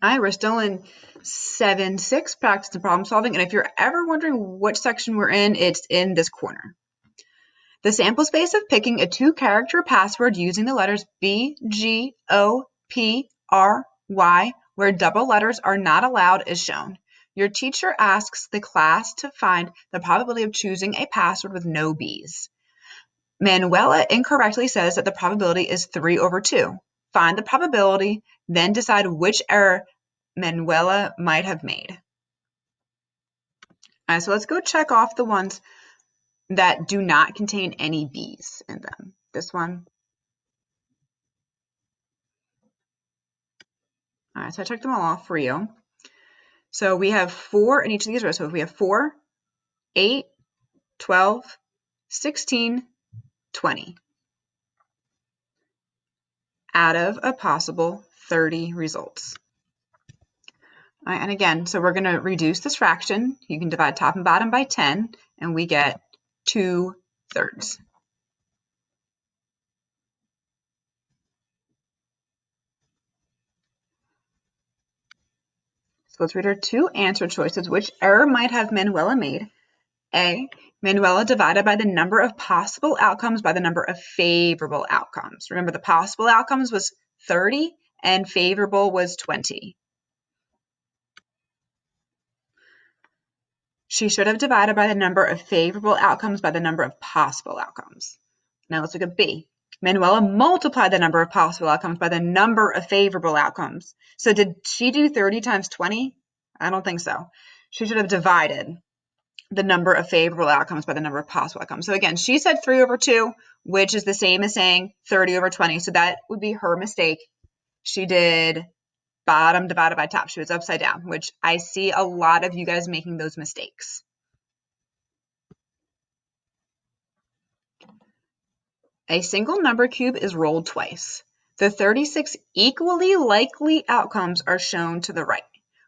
All right, we're still in 7-6, practice and problem solving. And if you're ever wondering which section we're in, it's in this corner. The sample space of picking a 2-character password using the letters B, G, O, P, R, Y, where double letters are not allowed, is shown. Your teacher asks the class to find the probability of choosing a password with no B's. Manuela incorrectly says that the probability is 3/2. Find the probability, then decide which error Manuela might have made. All right, so let's go check off the ones that do not contain any B's in them. This one. All right, so I checked them all off for you. So we have 4 in each of these rows. So if we have 4, 8, 12, 16, 20 out of a possible 30 results. All right, and again, so we're going to reduce this fraction. You can divide top and bottom by 10, and we get 2/3. So let's read our 2 answer choices. Which error might have Manuela made? A, Manuela divided by the number of possible outcomes by the number of favorable outcomes. Remember, the possible outcomes was 30 and favorable was 20. She should have divided by the number of favorable outcomes by the number of possible outcomes. Now let's look at B. Manuela multiplied the number of possible outcomes by the number of favorable outcomes. So did she do 30 times 20? I don't think so. She should have divided the number of favorable outcomes by the number of possible outcomes. So again, she said 3/2, which is the same as saying 30/20. So that would be her mistake. She did bottom divided by top. She was upside down, which I see a lot of you guys making those mistakes. A single number cube is rolled twice. The 36 equally likely outcomes are shown to the right.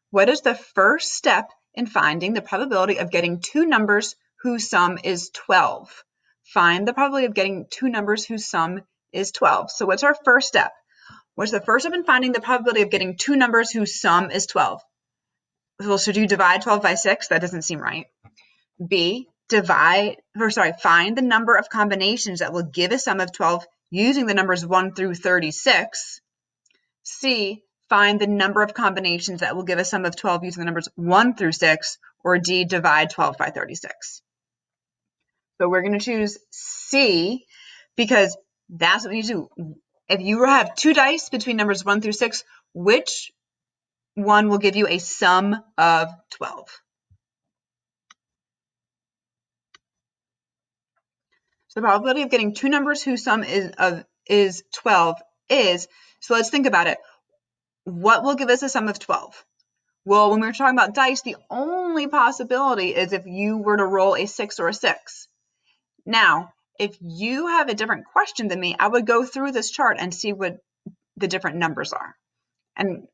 What is the first step in finding the probability of getting 2 numbers whose sum is 12? Find the probability of getting 2 numbers whose sum is 12. So what's our first step? What's the first step in finding the probability of getting 2 numbers whose sum is 12? Well, should you divide 12 by 6? That doesn't seem right. B, find the number of combinations that will give a sum of 12 using the numbers 1 through 36. C, find the number of combinations that will give a sum of 12 using the numbers 1 through 6. Or D, divide 12 by 36. So we're going to choose C because that's what we do. If you have 2 dice between numbers 1 through 6, which one will give you a sum of 12? So the probability of getting 2 numbers whose sum is 12 is, so let's think about it. What will give us a sum of 12? Well, when we were talking about dice, the only possibility is if you were to roll a 6 or a 6. Now, if you have a different question than me, I would go through this chart and see what the different numbers are. And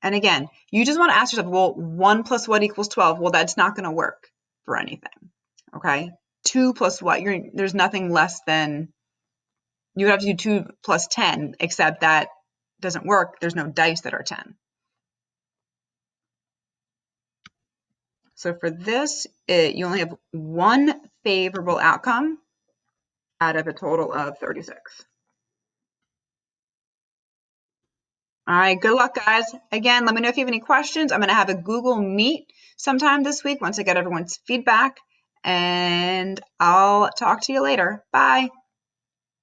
again, you just want to ask yourself, well, 1 plus what equals 12? Well, that's not going to work for anything, okay? 2 plus what? There's nothing less than, you would have to do 2 plus 10, except that doesn't work. There's no dice that are 10. So for this, you only have 1 favorable outcome out of a total of 36. All right, good luck, guys. Again, let me know if you have any questions. I'm going to have a Google Meet sometime this week once I get everyone's feedback, and I'll talk to you later. Bye.